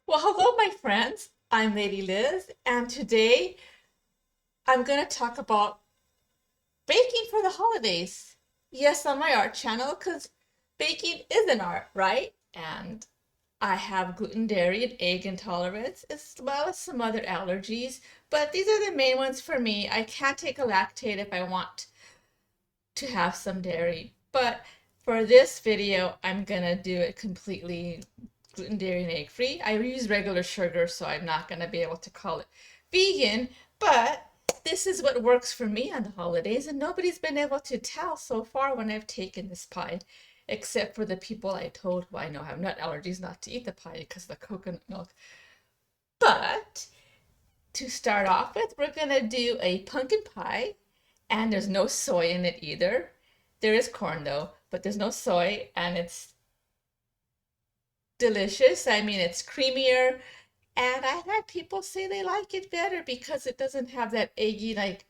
Well, hello, my friends. I'm Lady Liz, and today I'm going to talk about baking for the holidays. Yes, on my art channel, because baking is an art, right? And I have gluten, dairy, and egg intolerance, as well as some other allergies, but these are the main ones for me. I can't take a lactate if I want to have some dairy, but for this video, I'm going to do it completely gluten, dairy, and egg free. I use regular sugar, so I'm not going to be able to call it vegan, but this is what works for me on the holidays, and nobody's been able to tell so far when I've taken this pie, except for the people I told who I know have nut allergies not to eat the pie because of the coconut milk. But to start off with, we're going to do a pumpkin pie, and there's no soy in it either. There is corn though, but there's no soy, and it's delicious. I mean, it's creamier, and I've had people say they like it better because it doesn't have that eggy, like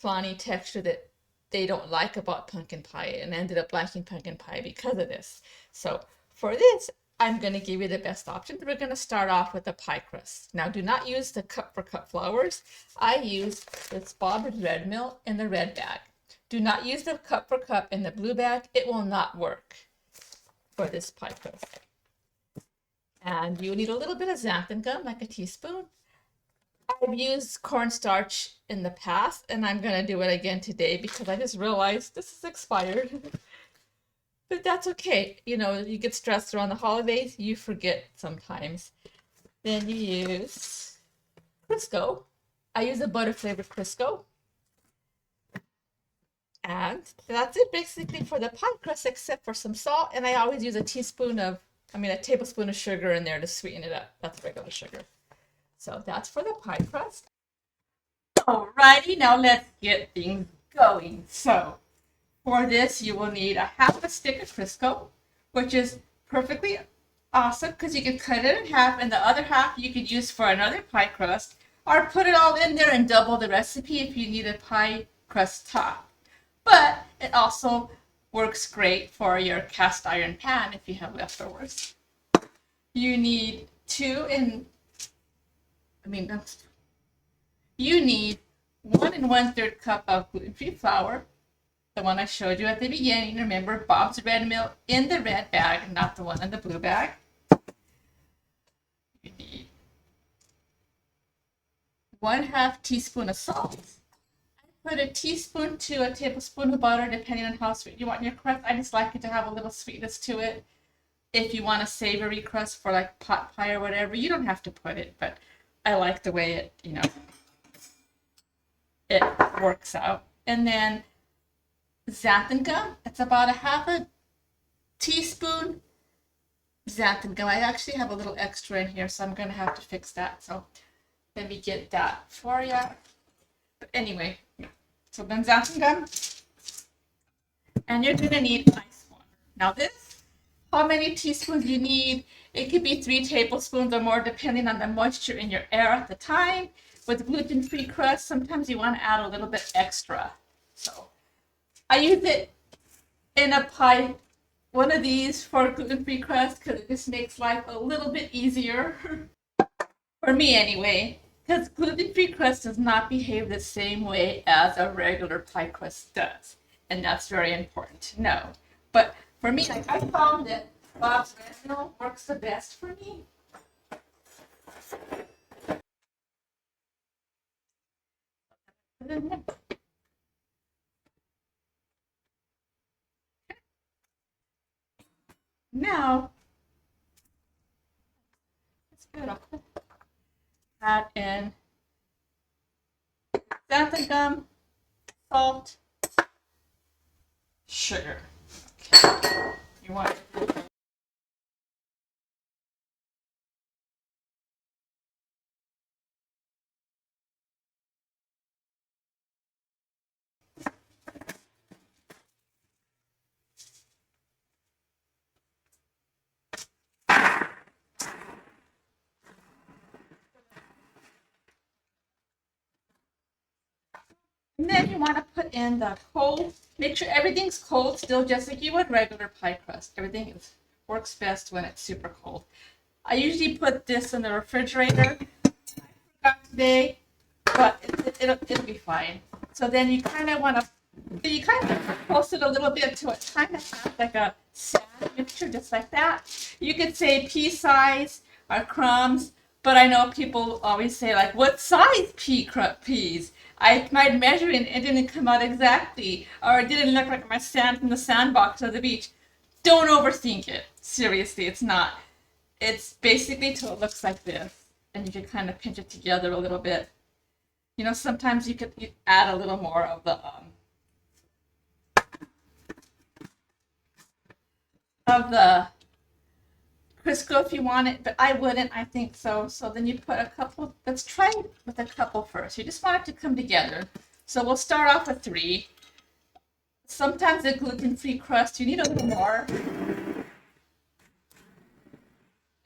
flawney texture that they don't like about pumpkin pie, and ended up liking pumpkin pie because of this. So for this, I'm going to give you the best option. We're going to start off with the pie crust. Now, do not use the cup for cup flours. I use this Bobs Red milk in the red bag. Do not use the cup for cup in the blue bag. It will not work for this pie crust. And you need a little bit of xanthan gum, like a teaspoon. I've used cornstarch in the past, and I'm going to do it again today because I just realized this is expired. But that's okay. You know, you get stressed around the holidays, you forget sometimes. Then you use Crisco. I use a butter flavored Crisco. And that's it basically for the pie crust, except for some salt. And I always use a tablespoon of sugar in there to sweeten it up. That's regular sugar. So that's for the pie crust. Alrighty, now let's get things going. So for this, you will need a half a stick of Crisco, which is perfectly awesome because you can cut it in half, and the other half you could use for another pie crust, or put it all in there and double the recipe if you need a pie crust top. But it also works great for your cast iron pan if you have leftovers. You need you need 1 1/3 cup of gluten-free flour, the one I showed you at the beginning. Remember, Bob's Red milk in the red bag, not the one in the blue bag. You need 1/2 teaspoon of salt. Put a teaspoon to a tablespoon of butter, depending on how sweet you want your crust. I just like it to have a little sweetness to it. If you want a savory crust for like pot pie or whatever, you don't have to put it, but I like the way it, it works out. And then xanthan gum. It's about a half a teaspoon xanthan gum. I actually have a little extra in here, so I'm going to have to fix that. So let me get that for you. But anyway, so then xanthan gum. And you're going to need ice water. Now this, how many teaspoons you need, it could be 3 tablespoons or more depending on the moisture in your air at the time. With gluten-free crust, sometimes you want to add a little bit extra. So I use it in a pie, one of these for gluten-free crust, because it just makes life a little bit easier. For me anyway, because gluten-free crust does not behave the same way as a regular pie crust does. And that's very important to know. But for me, I found that Bob's Red milk works the best for me. Now, let's get it. Add in xanthan gum, salt, sugar. Okay. You want it. And then you want to put in the cold, make sure everything's cold still, just like you would regular pie crust. Everything works best when it's super cold. I usually put this in the refrigerator. I forgot today, but it'll be fine. So then you kind of want to, you kind of toast it a little bit to it kind of have like a sand mixture, just like that. You could say pea size or crumbs, but I know people always say like, what size peas? I tried measuring, it didn't come out exactly, or it didn't look like my sand from the sandbox or the beach. Don't overthink it. Seriously, it's not. It's basically till it looks like this, and you can kind of pinch it together a little bit. You know, sometimes you could add a little more of the Crisco if you want it, but I wouldn't. I think so. So then you put a couple. Let's try with a couple first. You just want it to come together. So we'll start off with 3. Sometimes the gluten-free crust, you need a little more,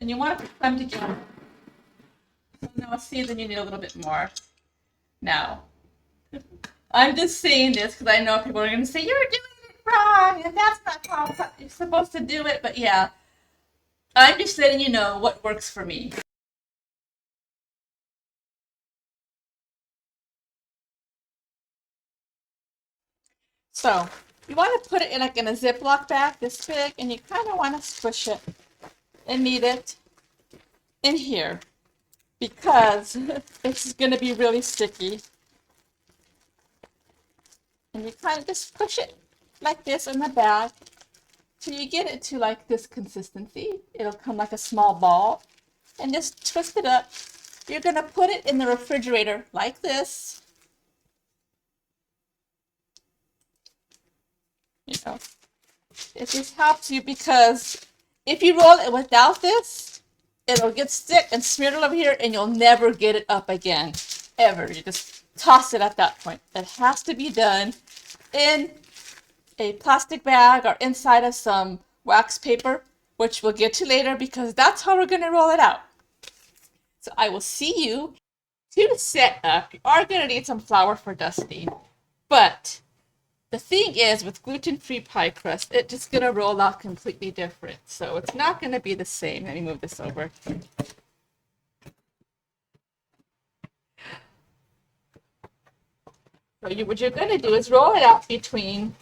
and you want it to come together. So now see, then you need a little bit more. Now, I'm just saying this because I know people are going to say, you're doing it wrong, and that's not how you're supposed to do it. But yeah, I'm just letting you know what works for me. So you want to put it in like in a Ziploc bag this big, and you kind of want to squish it and knead it in here because it's going to be really sticky. And you kind of just push it like this in the bag till you get it to like this consistency. It'll come like a small ball, and just twist it up. You're going to put it in the refrigerator like this. You know, it just helps you because if you roll it without this, it'll get stick and smeared all over here, and you'll never get it up again, ever. You just toss it at that point. It has to be done in a plastic bag or inside of some wax paper, which we'll get to later because that's how we're going to roll it out. So I will see you to set up. You are going to need some flour for dusting, but the thing is with gluten-free pie crust, it's just going to roll out completely different. So it's not going to be the same. Let me move this over. So what you're going to do is roll it out between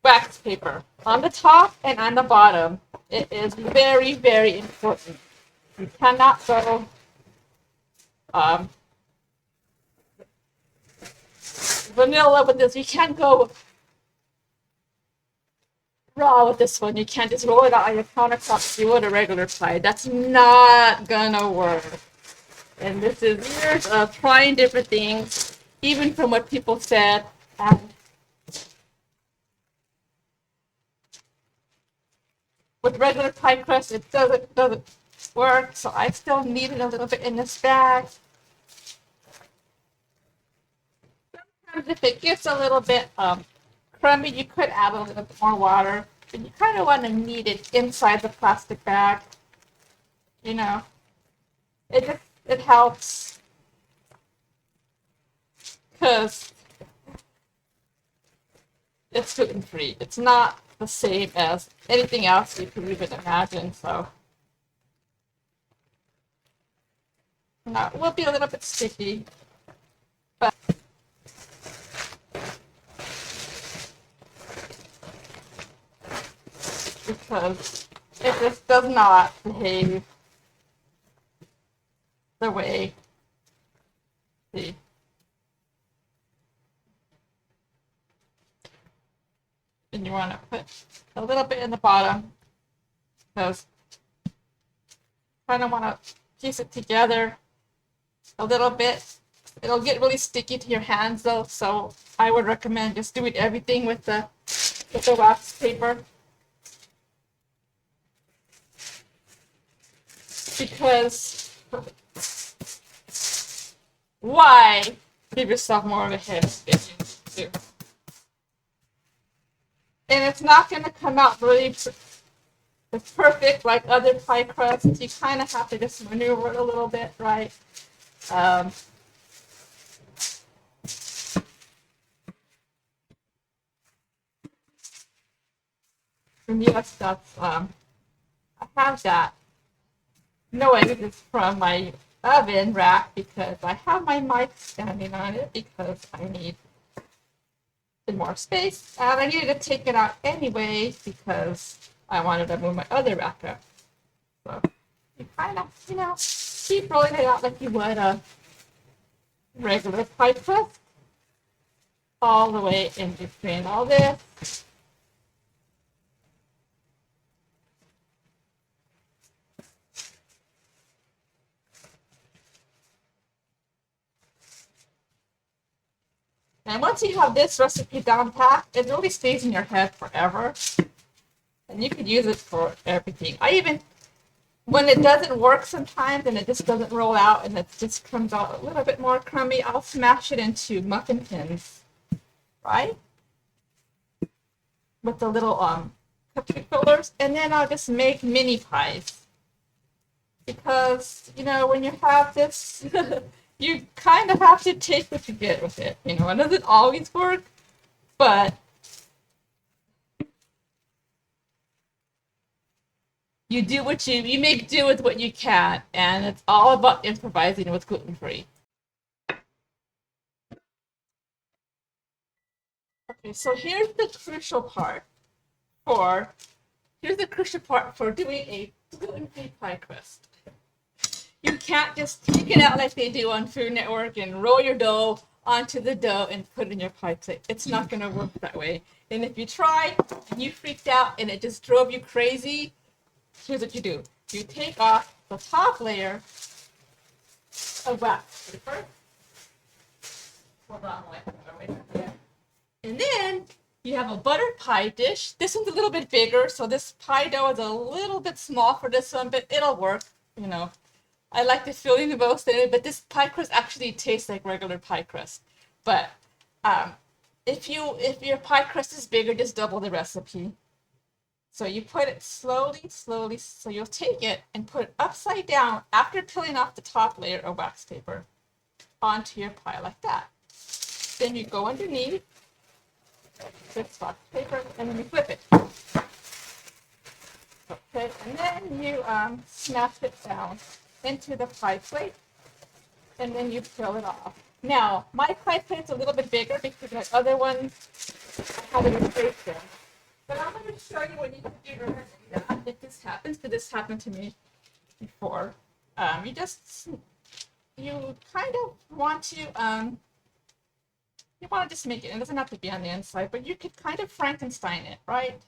wax paper on the top and on the bottom. It is very, very important. You cannot go vanilla with this. You can't go raw with this one. You can't just roll it out on your countertop like you would a regular pie. That's not gonna work. And this is years of trying different things, even from what people said. And with regular pie crust, it doesn't work. So I still need it a little bit in this bag. Sometimes if it gets a little bit crummy, you could add a little bit more water. But you kind of want to knead it inside the plastic bag. You know, it helps because it's gluten-free. It's not the same as anything else you could even imagine. So now it will be a little bit sticky, but because it just does not behave the way. See. And you want to put a little bit in the bottom because you kind of want to piece it together a little bit. It'll get really sticky to your hands though, so I would recommend just doing everything with the wax paper. Because why give yourself more of a head than you do? And it's not going to come out really perfect like other pie crusts. You kind of have to just maneuver it a little bit, right? And yes, that's have that knowing it's from my oven rack because I have my mic standing on it because I need more space. And I needed to take it out anyway because I wanted to move my other rack up. So you kind of, keep rolling it out like you would a regular pie crust all the way in between all this. And once you have this recipe down pat, it really stays in your head forever. And you could use it for everything. When it doesn't work sometimes and it just doesn't roll out and it just comes out a little bit more crummy, I'll smash it into muffin tins, right? With the little cupcake fillers, and then I'll just make mini pies. Because, when you have this, you kind of have to take what you get with it. It doesn't always work, but you make do with what you can, and it's all about improvising with gluten-free. Okay, so here's the crucial part for doing a gluten-free pie crust. You can't just take it out like they do on Food Network and roll your dough onto the dough and put it in your pie plate. It's not going to work that way. And if you try and you freaked out and it just drove you crazy, here's what you do. You take off the top layer of wax paper. Hold on, wait. And then you have a buttered pie dish. This one's a little bit bigger, so this pie dough is a little bit small for this one, but it'll work, I like the filling the most in it, but this pie crust actually tastes like regular pie crust. But if your pie crust is bigger, just double the recipe. So you put it slowly, so you'll take it and put it upside down after peeling off the top layer of wax paper onto your pie like that. Then you go underneath with wax paper and then you flip it. Okay, and then you snap it down into the pie plate, and then you peel it off. Now, my pie plate's a little bit bigger because my other one I have a space there. But I'm going to show you what you can do to remedy that if this happens, because this happened to me before. You kind of want to just make it. It doesn't have to be on the inside, but you could kind of Frankenstein it, right?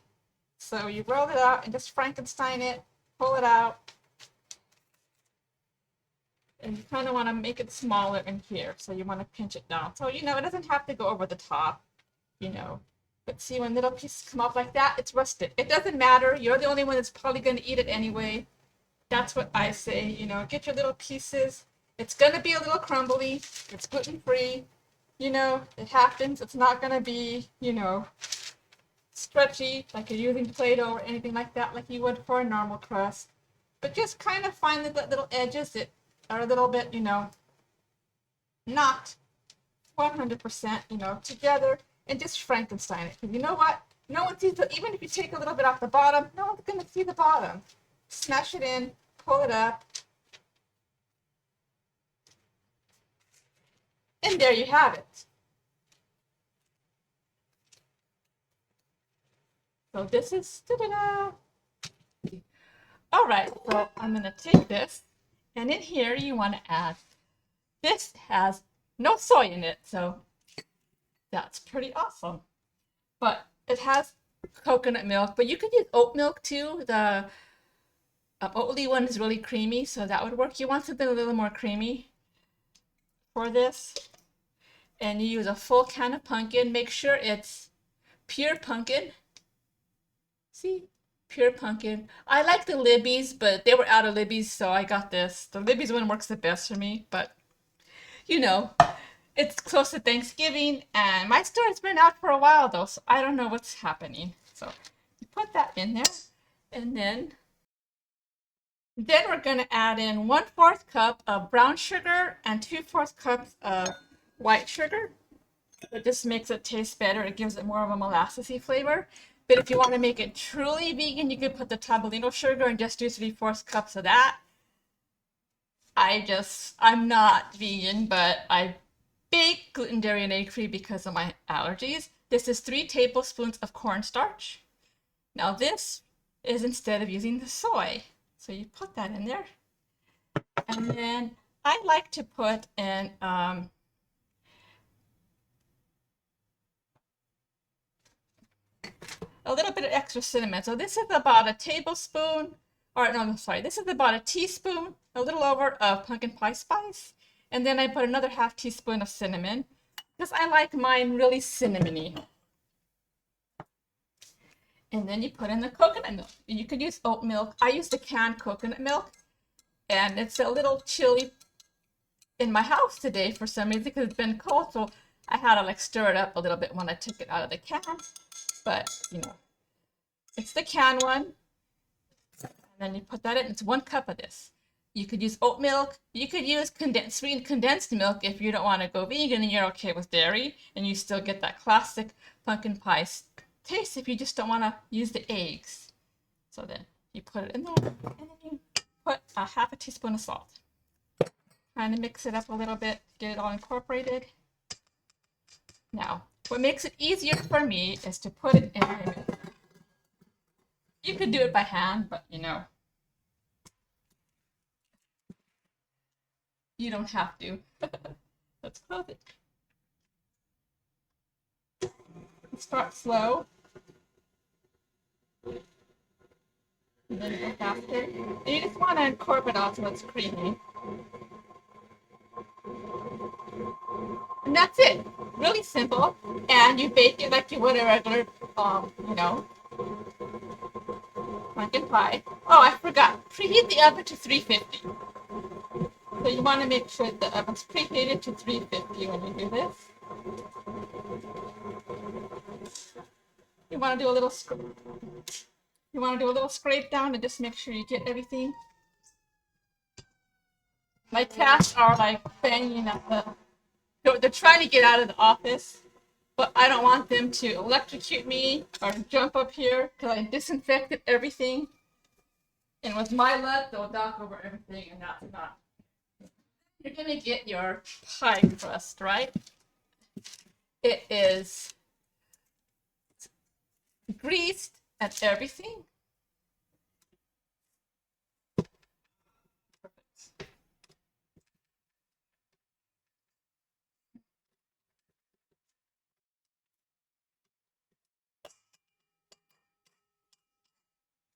So you roll it out and just Frankenstein it, pull it out. And you kind of want to make it smaller in here. So you want to pinch it down. So, it doesn't have to go over the top, But see, when little pieces come off like that, it's rusted. It doesn't matter. You're the only one that's probably going to eat it anyway. That's what I say, get your little pieces. It's going to be a little crumbly. It's gluten-free. It happens. It's not going to be, stretchy like you're using Play-Doh or anything like that, like you would for a normal crust. But just kind of find the little edges that are a little bit, not 100%, together, and just Frankenstein it. And you know what? No one sees it. Even if you take a little bit off the bottom, no one's going to see the bottom. Smash it in, pull it up, and there you have it. So this is, ta-da-da! All right, so I'm going to take this, and in here you want to add, this has no soy in it, so that's pretty awesome. But it has coconut milk, but you could use oat milk too. The Oatly one is really creamy, so that would work. You want something a little more creamy for this. And you use a full can of pumpkin. Make sure it's pure pumpkin. See? Pure pumpkin. I like the Libby's, but they were out of Libby's, so I got this. The Libby's one works the best for me, but it's close to Thanksgiving, and my store has been out for a while though, so I don't know what's happening. So you put that in there, and then we're going to add in 1/4 cup of brown sugar and 2/4 cups of white sugar. It just makes it taste better. It gives it more of a molassesy flavor. But if you want to make it truly vegan, you could put the tabolino sugar and just do 3/4 cups of that. I'm not vegan, but I bake gluten, dairy, and egg-free because of my allergies. This is 3 tablespoons of cornstarch. Now this is instead of using the soy. So you put that in there. And then I like to put in a little bit of extra cinnamon. So this is about a tablespoon, or no, I'm sorry, this is about a teaspoon, a little over of pumpkin pie spice. And then I put another half teaspoon of cinnamon because I like mine really cinnamony. And then you put in the coconut milk. You could use oat milk. I use the canned coconut milk, and it's a little chilly in my house today for some reason because it's been cold, so I had to like stir it up a little bit when I took it out of the can. But you know, it's the can one, and then you put that in. It's 1 cup of this. You could use oat milk. You could use sweetened condensed milk if you don't want to go vegan and you're okay with dairy, and you still get that classic pumpkin pie taste if you just don't want to use the eggs. So then you put it in there, and then you put a half a teaspoon of salt. Trying to mix it up a little bit, get it all incorporated. Now, what makes it easier for me is to put it in my milk. You could do it by hand, but you know, you don't have to. Let's close it. Start slow. And then go faster. And you just want to incorporate it all so it's creamy. And that's it. Really simple. And you bake it like you would a regular, you know, pumpkin pie. Oh, I forgot. Preheat the oven to 350. So you want to make sure the oven's preheated to 350 when you do this. You want to do a little scrape down and just make sure you get everything. My cats are like banging at they're trying to get out of the office, but I don't want them to electrocute me or jump up here because I disinfected everything. And with my luck, they'll knock over everything, and that's not. You're gonna get your pie crust, right? It is greased and everything. Perfect.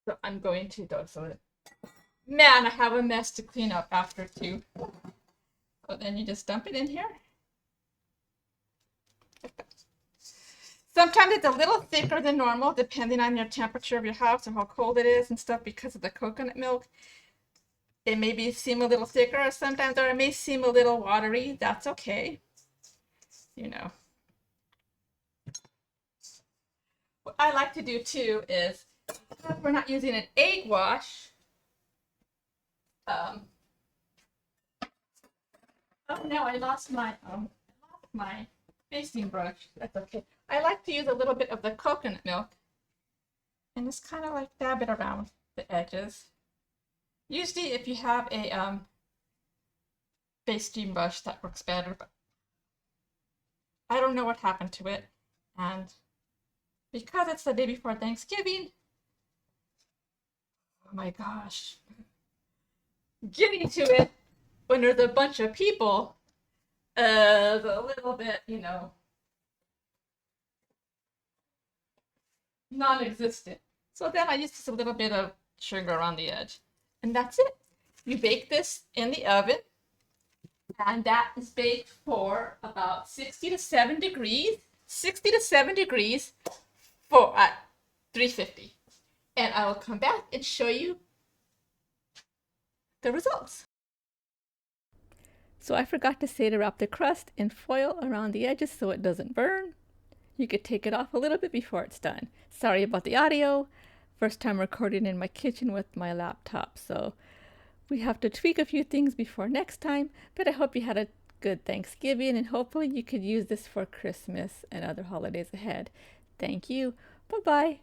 So I'm going to do so. Man, I have a mess to clean up after too. So then you just dump it in here. Sometimes it's a little thicker than normal, depending on your temperature of your house and how cold it is and stuff because of the coconut milk. It may seem a little thicker sometimes, or it may seem a little watery. That's okay. You know. What I like to do too is, if we're not using an egg wash, oh no, I lost my basting brush. That's okay. I like to use a little bit of the coconut milk and just kind of like dab it around the edges. Usually if you have a basting brush, that works better, but I don't know what happened to it. And because it's the day before Thanksgiving, oh my gosh, getting to it when there's a bunch of people is a little bit, you know, non-existent. So then I use just a little bit of sugar around the edge. And that's it. You bake this in the oven. And that is baked for about 60 to 7 degrees. 60 to 7 degrees for at 350. And I will come back and show you the results. So I forgot to say to wrap the crust in foil around the edges so it doesn't burn. You could take it off a little bit before it's done. Sorry about the audio. First time recording in my kitchen with my laptop, so we have to tweak a few things before next time, but I hope you had a good Thanksgiving and hopefully you could use this for Christmas and other holidays ahead. Thank you. Bye-bye.